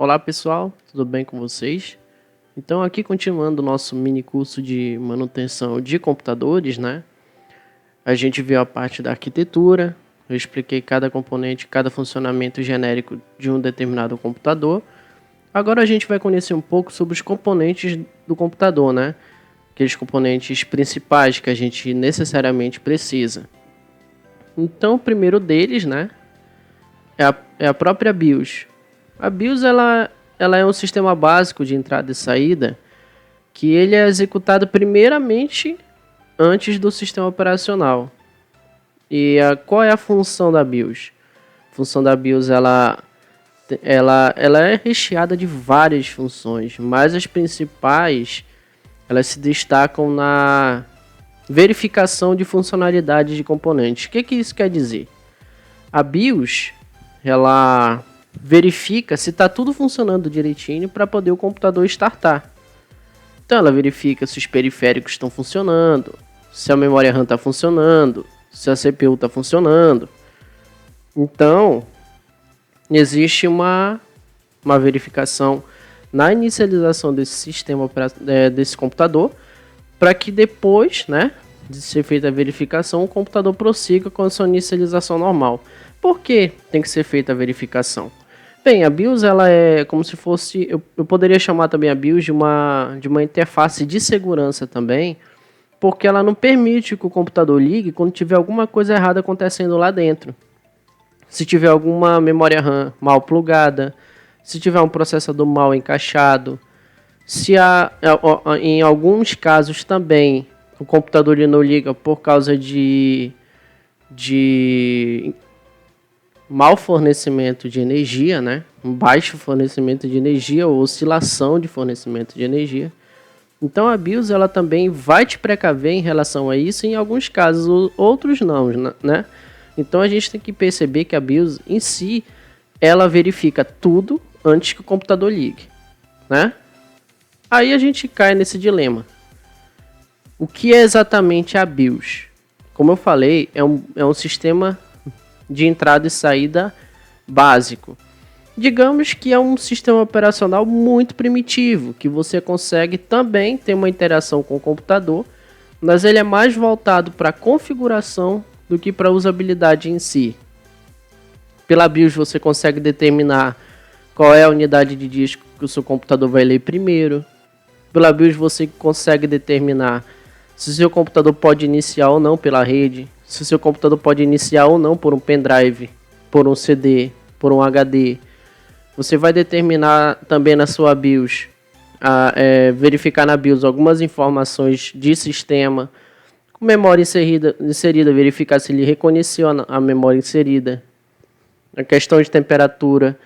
Olá pessoal, tudo bem com vocês? Então aqui continuando o nosso mini curso de manutenção de computadores, né? A gente viu a parte da arquitetura, eu expliquei cada componente, cada funcionamento genérico de um determinado computador. Agora a gente vai conhecer um pouco sobre os componentes do computador, né? Aqueles componentes principais que a gente necessariamente precisa. Então o primeiro deles, né? É a própria BIOS. A BIOS ela é um sistema básico de entrada e saída que ele é executado primeiramente antes do sistema operacional. E qual é a função da BIOS? A função da BIOS ela é recheada de várias funções, mas as principais elas se destacam na verificação de funcionalidade de componentes. O que isso quer dizer? A BIOS ela verifica se está tudo funcionando direitinho para poder o computador startar. Então ela verifica se os periféricos estão funcionando, se a memória RAM está funcionando, se a CPU está funcionando. Então existe uma verificação na inicialização desse sistema desse computador, para que depois, né, de ser feita a verificação, o computador prossiga com a sua inicialização normal. Por que tem que ser feita a verificação? Bem, a BIOS ela é como se fosse, eu poderia chamar também a BIOS de uma interface de segurança também, porque ela não permite que o computador ligue quando tiver alguma coisa errada acontecendo lá dentro. Se tiver alguma memória RAM mal plugada, se tiver um processador mal encaixado, se em alguns casos também o computador ele não liga por causa de mau fornecimento de energia, né? Um baixo fornecimento de energia ou oscilação de fornecimento de energia. Então a BIOS ela também vai te precaver em relação a isso, em alguns casos, outros não, né? Então a gente tem que perceber que a BIOS em si, ela verifica tudo antes que o computador ligue, né? Aí a gente cai nesse dilema. O que é exatamente a BIOS? Como eu falei, é um sistema de entrada e saída básico. Digamos que é um sistema operacional muito primitivo, que você consegue também ter uma interação com o computador, mas ele é mais voltado para configuração do que para usabilidade em si. Pela BIOS você consegue determinar qual é a unidade de disco que o seu computador vai ler primeiro. Pela BIOS você consegue determinar se o seu computador pode iniciar ou não pela rede, se o seu computador pode iniciar ou não por um pendrive, por um CD, por um HD. Você vai determinar também na sua BIOS, verificar na BIOS algumas informações de sistema, com memória inserida, verificar se ele reconheceu a memória inserida, a questão de temperatura,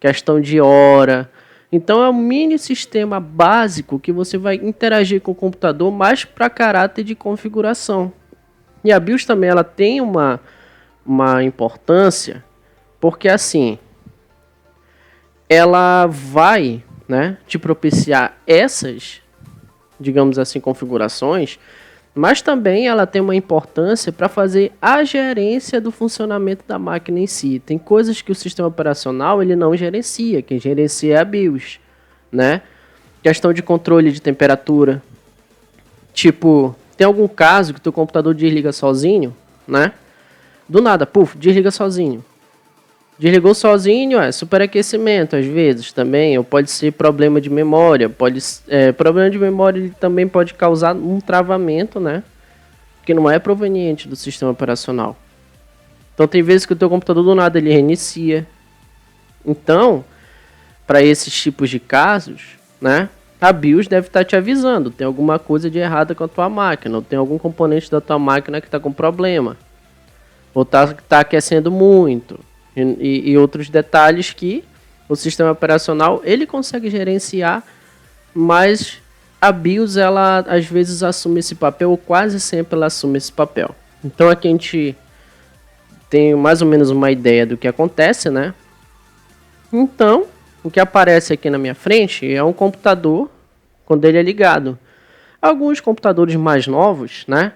questão de hora. Então é um mini sistema básico que você vai interagir com o computador mais para caráter de configuração. E a BIOS também ela tem uma importância, porque assim, ela vai, né, te propiciar essas, digamos assim, configurações, mas também ela tem uma importância para fazer a gerência do funcionamento da máquina em si. Tem coisas que o sistema operacional ele não gerencia, quem gerencia é a BIOS, né? Questão de controle de temperatura. Tipo, tem algum caso que o teu computador desliga sozinho, né? Do nada, puf, desliga sozinho. Desligou sozinho, superaquecimento às vezes também, ou pode ser problema de memória. Problema de memória ele também pode causar um travamento, né? Que não é proveniente do sistema operacional. Então tem vezes que o teu computador do nada ele reinicia. Então, para esses tipos de casos, né? A BIOS deve estar te avisando, tem alguma coisa de errada com a tua máquina, ou tem algum componente da tua máquina que está com problema, ou está aquecendo muito. E outros detalhes que o sistema operacional ele consegue gerenciar, mas a BIOS ela às vezes assume esse papel, ou quase sempre ela assume esse papel. Então aqui a gente tem mais ou menos uma ideia do que acontece, né? Então o que aparece aqui na minha frente é um computador quando ele é ligado. Alguns computadores mais novos, né?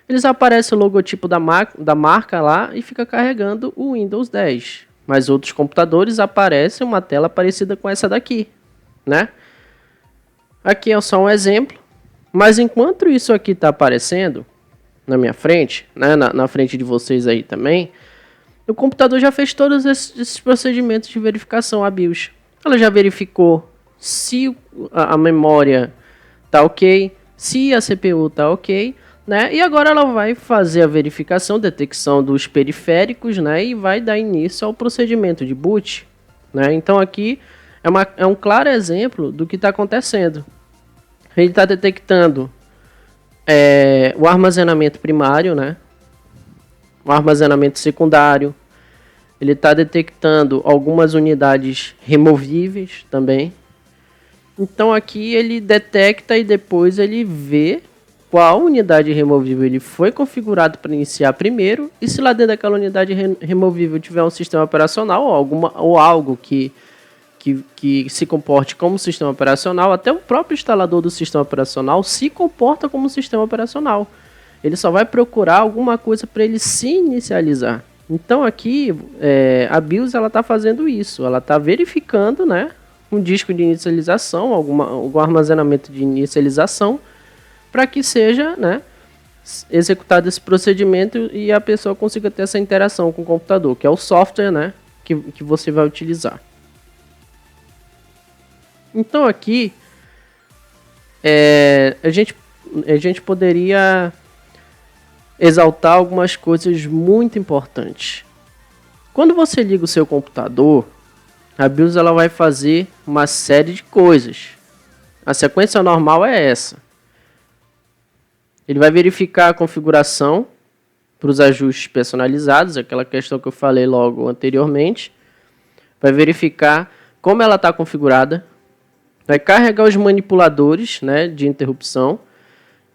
Eles aparecem o logotipo da marca lá e fica carregando o Windows 10. mas outros computadores aparecem uma tela parecida com essa daqui, né? Aqui é só um exemplo, mas enquanto isso aqui está aparecendo na minha frente, né, na frente de vocês aí também, o computador já fez todos esses procedimentos de verificação, a BIOS. Ela já verificou se a memória está ok, se a CPU está ok, né? E agora ela vai fazer a verificação, detecção dos periféricos, né? E vai dar início ao procedimento de boot, né? Então aqui é um claro exemplo do que está acontecendo. Ele está detectando o armazenamento primário, né? O armazenamento secundário. Ele está detectando algumas unidades removíveis também. Então aqui ele detecta e depois ele vê qual unidade removível ele foi configurado para iniciar primeiro. E se lá dentro daquela unidade removível tiver um sistema operacional ou algo que se comporte como sistema operacional, até o próprio instalador do sistema operacional se comporta como sistema operacional. Ele só vai procurar alguma coisa para ele se inicializar. Então aqui a BIOS está fazendo isso, ela está verificando, né, um disco de inicialização, algum armazenamento de inicialização, para que seja, né, executado esse procedimento e a pessoa consiga ter essa interação com o computador, que é o software, né, que você vai utilizar. Então aqui a gente poderia exaltar algumas coisas muito importantes. Quando você liga o seu computador, a BIOS ela vai fazer uma série de coisas. A sequência normal é essa. Ele vai verificar a configuração para os ajustes personalizados, aquela questão que eu falei logo anteriormente. Vai verificar como ela está configurada. Vai carregar os manipuladores, né, de interrupção,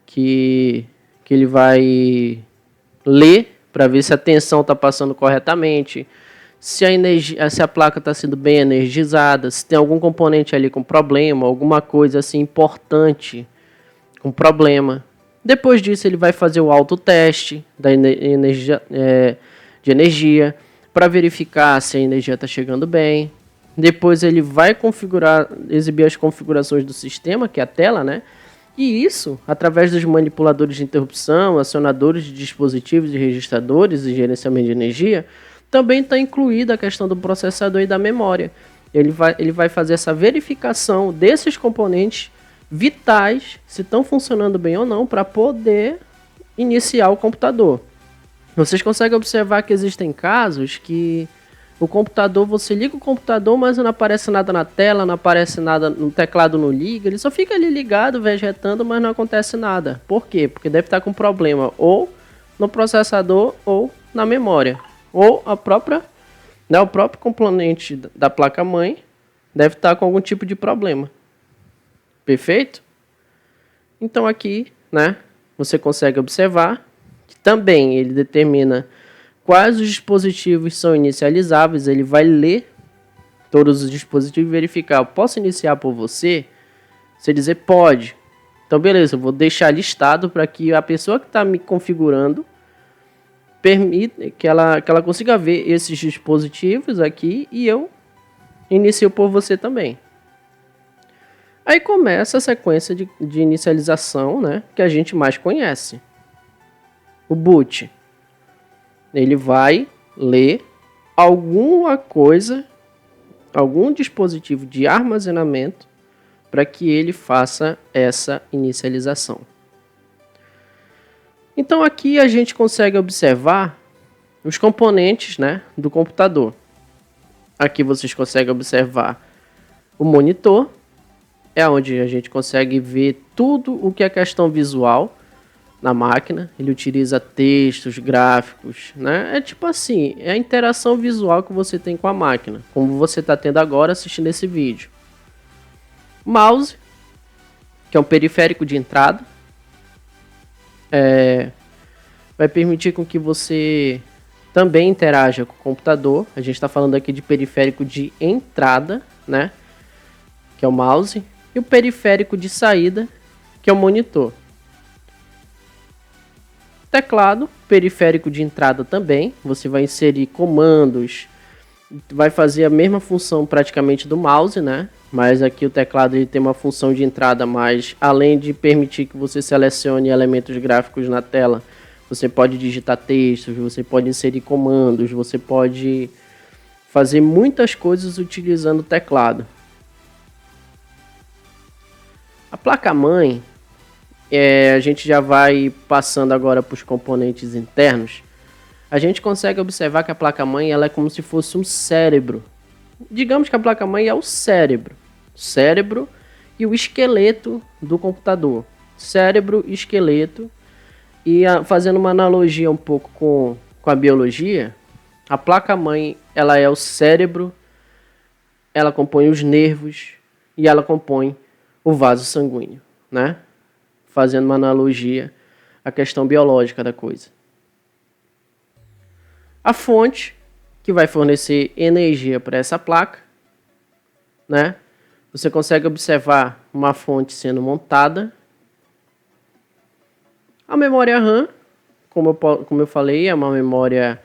que ele vai ler para ver se a tensão está passando corretamente, se a placa está sendo bem energizada, se tem algum componente ali com problema, alguma coisa assim importante com problema. Depois disso ele vai fazer o autoteste de energia para verificar se a energia está chegando bem. Depois ele vai exibir as configurações do sistema, que é a tela, né? E isso, através dos manipuladores de interrupção, acionadores de dispositivos e registradores e gerenciamento de energia, também está incluída a questão do processador e da memória. Ele vai fazer essa verificação desses componentes vitais, se estão funcionando bem ou não, para poder iniciar o computador. Vocês conseguem observar que existem casos que o computador, você liga o computador, mas não aparece nada na tela, não aparece nada no teclado, não liga. Ele só fica ali ligado, vegetando, mas não acontece nada. Por quê? Porque deve estar com problema ou no processador ou na memória. Ou o próprio componente da placa-mãe deve estar com algum tipo de problema. Perfeito? Então aqui, né, você consegue observar que também ele determina quais os dispositivos são inicializáveis. Ele vai ler todos os dispositivos e verificar. Eu posso iniciar por você? Você dizer pode. Então beleza, eu vou deixar listado para que a pessoa que está me configurando permita que ela consiga ver esses dispositivos aqui e eu inicio por você também. Aí começa a sequência de inicialização, né, que a gente mais conhece. O boot. Ele vai ler alguma coisa, algum dispositivo de armazenamento para que ele faça essa inicialização. Então aqui a gente consegue observar os componentes, né, do computador. Aqui vocês conseguem observar o monitor, é onde a gente consegue ver tudo o que é questão visual na máquina. Ele utiliza textos, gráficos, né? É tipo assim, é a interação visual que você tem com a máquina, como você está tendo agora assistindo esse vídeo. Mouse, que é um periférico de entrada, vai permitir com que você também interaja com o computador. A gente está falando aqui de periférico de entrada, né, que é o mouse, e o periférico de saída, que é o monitor. Teclado, periférico de entrada também. Você vai inserir comandos, vai fazer a mesma função praticamente do mouse, né? Mas aqui o teclado ele tem uma função de entrada mais, além de permitir que você selecione elementos gráficos na tela, você pode digitar textos, você pode inserir comandos, você pode fazer muitas coisas utilizando o teclado. A placa-mãe, a gente já vai passando agora para os componentes internos. A gente consegue observar que a placa-mãe ela é como se fosse um cérebro. Digamos que a placa-mãe é o cérebro e o esqueleto do computador. Cérebro, esqueleto. E fazendo uma analogia um pouco com a biologia, a placa-mãe ela é o cérebro, ela compõe os nervos e ela compõe o vaso sanguíneo, né? Fazendo uma analogia à questão biológica da coisa. A fonte que vai fornecer energia para essa placa, né? Você consegue observar uma fonte sendo montada. A memória RAM, como eu falei, é uma memória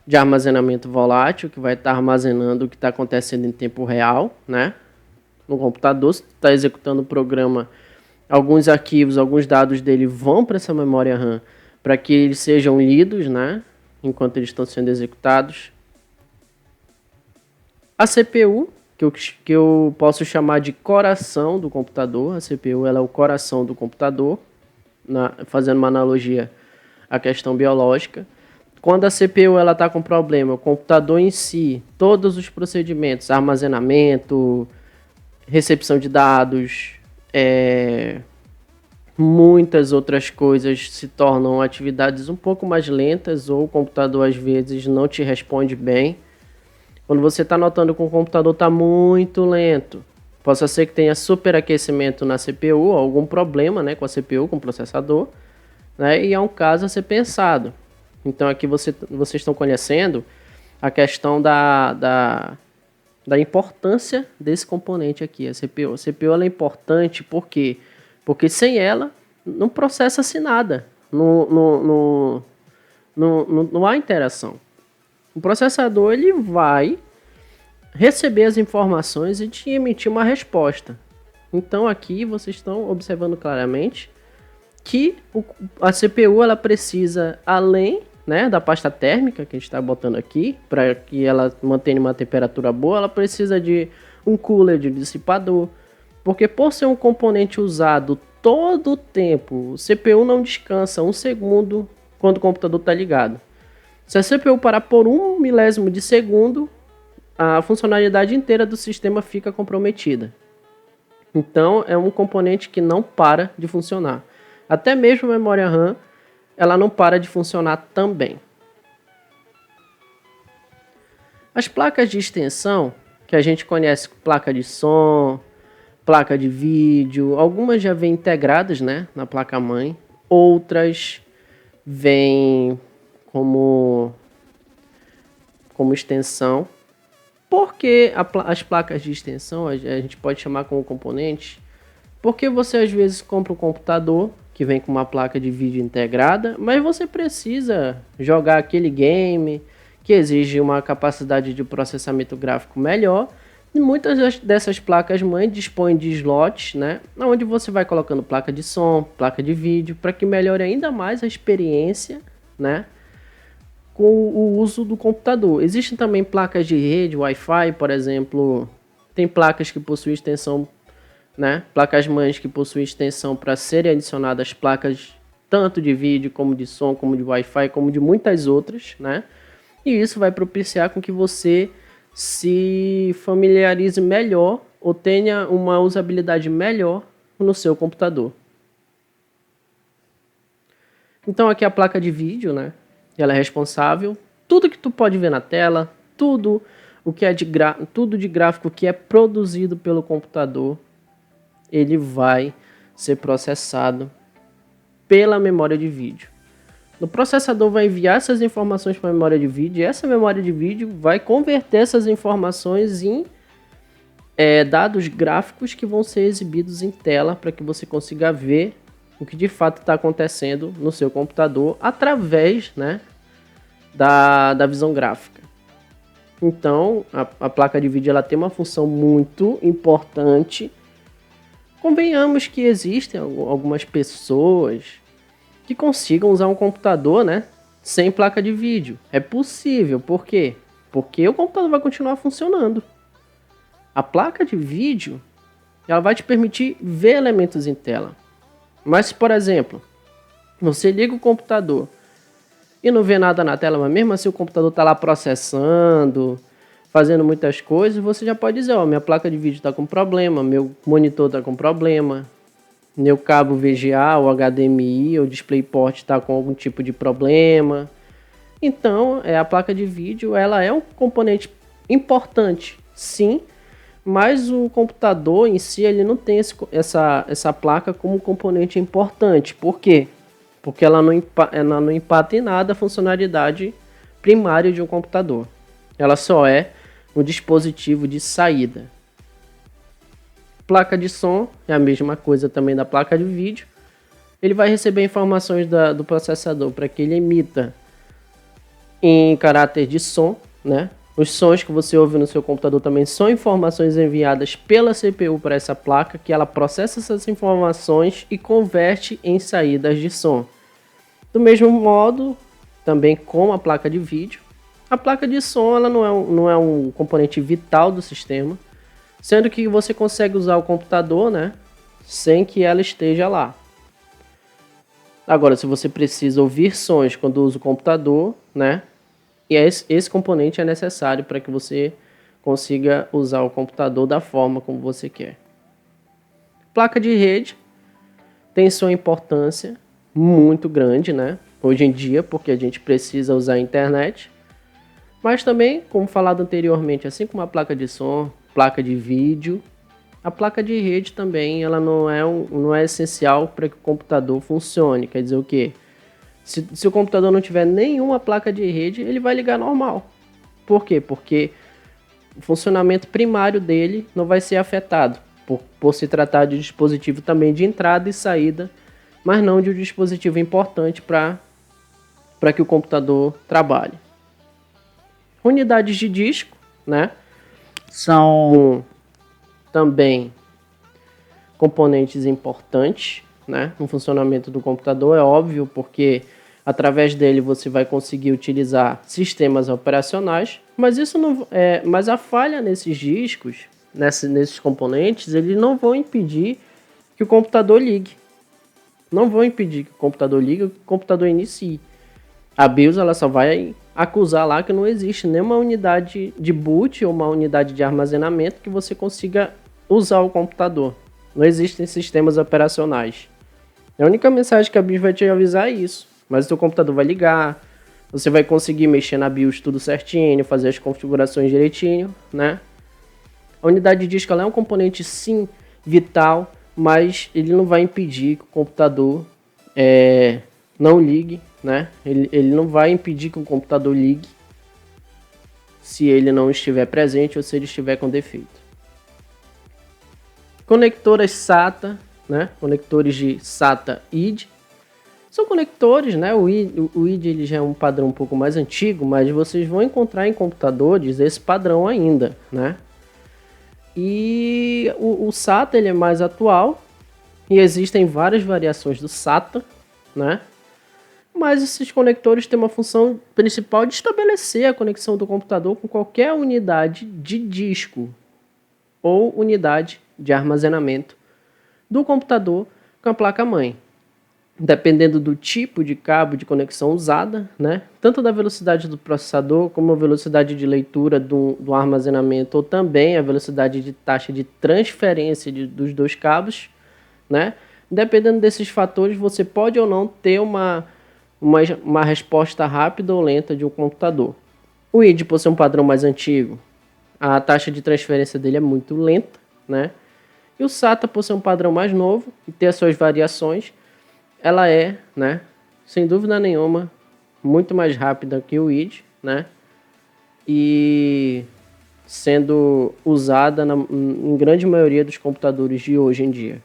de armazenamento volátil que vai estar armazenando o que está acontecendo em tempo real, né? No computador, se está executando o programa, alguns arquivos, alguns dados dele vão para essa memória RAM para que eles sejam lidos, né? Enquanto eles estão sendo executados. A CPU, que eu posso chamar de coração do computador. A CPU ela é o coração do computador, fazendo uma analogia à questão biológica. Quando a CPU está com problema, o computador em si, todos os procedimentos, armazenamento, recepção de dados, muitas outras coisas se tornam atividades um pouco mais lentas ou o computador às vezes não te responde bem. Quando você está notando que o computador está muito lento, possa ser que tenha superaquecimento na CPU, algum problema, né, com a CPU, com o processador, né, e é um caso a ser pensado. Então aqui vocês estão conhecendo a questão da importância desse componente aqui, a CPU. A CPU ela é importante por quê? Porque sem ela não processa-se nada, não há interação. O processador ele vai receber as informações e te emitir uma resposta. Então aqui vocês estão observando claramente que a CPU ela precisa, além, né, da pasta térmica que a gente está botando aqui, para que ela mantenha uma temperatura boa, ela precisa de um cooler, de dissipador, porque por ser um componente usado todo o tempo, o CPU não descansa um segundo quando o computador está ligado. Se a CPU parar por 1 milésimo de segundo, a funcionalidade inteira do sistema fica comprometida. Então é um componente que não para de funcionar. Até mesmo a memória RAM, ela não para de funcionar também. As placas de extensão, que a gente conhece como placa de som, placa de vídeo, algumas já vêm integradas, né, na placa-mãe, outras vêm como extensão. Por que as placas de extensão a gente pode chamar como componente? Porque você às vezes compra um computador que vem com uma placa de vídeo integrada, mas você precisa jogar aquele game que exige uma capacidade de processamento gráfico melhor. E muitas dessas placas-mãe dispõem de slots, né, onde você vai colocando placa de som, placa de vídeo, para que melhore ainda mais a experiência, né, com o uso do computador. Existem também placas de rede, Wi-Fi, por exemplo. Tem placas que possuem extensão, né, placas-mães que possuem extensão para serem adicionadas placas tanto de vídeo, como de som, como de Wi-Fi, como de muitas outras, né? E isso vai propiciar com que você se familiarize melhor ou tenha uma usabilidade melhor no seu computador. Então aqui a placa de vídeo, né? Ela é responsável. Tudo que tu pode ver na tela, tudo o que é tudo de gráfico que é produzido pelo computador, ele vai ser processado pela memória de vídeo. O processador vai enviar essas informações para a memória de vídeo e essa memória de vídeo vai converter essas informações em dados gráficos que vão ser exibidos em tela para que você consiga ver o que de fato está acontecendo no seu computador através, né, da visão gráfica. Então, a placa de vídeo ela tem uma função muito importante. Convenhamos que existem algumas pessoas que consigam usar um computador, né, sem placa de vídeo. É possível, por quê? Porque o computador vai continuar funcionando. A placa de vídeo ela vai te permitir ver elementos em tela. Mas se, por exemplo, você liga o computador e não vê nada na tela, mas mesmo assim o computador está lá processando, fazendo muitas coisas, você já pode dizer, ó, minha placa de vídeo está com problema, meu monitor está com problema, meu cabo VGA, ou HDMI, ou DisplayPort está com algum tipo de problema. Então, a placa de vídeo ela é um componente importante, sim, mas o computador em si ele não tem essa placa como componente importante. Por quê? Porque ela não impacta em nada a funcionalidade primária de um computador. Ela só é um dispositivo de saída. Placa de som é a mesma coisa também da placa de vídeo. Ele vai receber informações do processador para que ele emita em caráter de som, né? Os sons que você ouve no seu computador também são informações enviadas pela CPU para essa placa, que ela processa essas informações e converte em saídas de som. Do mesmo modo, também com a placa de vídeo, a placa de som ela não é um componente vital do sistema, sendo que você consegue usar o computador, né, sem que ela esteja lá. Agora, se você precisa ouvir sons quando usa o computador, né, e esse componente é necessário para que você consiga usar o computador da forma como você quer. Placa de rede tem sua importância muito grande, né? Hoje em dia, porque a gente precisa usar a internet. Mas também, como falado anteriormente, assim como a placa de som, placa de vídeo, a placa de rede também ela não é essencial para que o computador funcione. Quer dizer o quê? Se o computador não tiver nenhuma placa de rede, ele vai ligar normal. Por quê? Porque o funcionamento primário dele não vai ser afetado, por se tratar de dispositivo também de entrada e saída, mas não de um dispositivo importante para que o computador trabalhe. Unidades de disco, né? São também componentes importantes, né, no funcionamento do computador, é óbvio, porque através dele você vai conseguir utilizar sistemas operacionais, mas isso não mas a falha nesses discos, nesses componentes, eles não vão impedir que o computador ligue. Não vão impedir que o computador ligue, que o computador inicie. A BIOS ela só vai acusar lá que não existe nenhuma unidade de boot ou uma unidade de armazenamento que você consiga usar o computador. Não existem sistemas operacionais. A única mensagem que a BIOS vai te avisar é isso. Mas o seu computador vai ligar, você vai conseguir mexer na BIOS tudo certinho, fazer as configurações direitinho, né? A unidade de disco ela é um componente sim vital, mas ele não vai impedir que o computador não ligue, né? Ele não vai impedir que o computador ligue se ele não estiver presente ou se ele estiver com defeito. Conectores SATA, né? Conectores de SATA ID. São conectores, né? O ID ele já é um padrão um pouco mais antigo, mas vocês vão encontrar em computadores esse padrão ainda, né? E o SATA ele é mais atual e existem várias variações do SATA, né? Mas esses conectores têm uma função principal de estabelecer a conexão do computador com qualquer unidade de disco ou unidade de armazenamento do computador com a placa-mãe. Dependendo do tipo de cabo de conexão usada, né? Tanto da velocidade do processador, como a velocidade de leitura do armazenamento, ou também a velocidade de taxa de transferência dos dois cabos, né? Dependendo desses fatores, você pode ou não ter uma resposta rápida ou lenta de um computador. O ID, por ser um padrão mais antigo, a taxa de transferência dele é muito lenta, né? E o SATA, por ser um padrão mais novo e ter as suas variações, ela é, né, sem dúvida nenhuma, muito mais rápida que o ID, né? E sendo usada em grande maioria dos computadores de hoje em dia.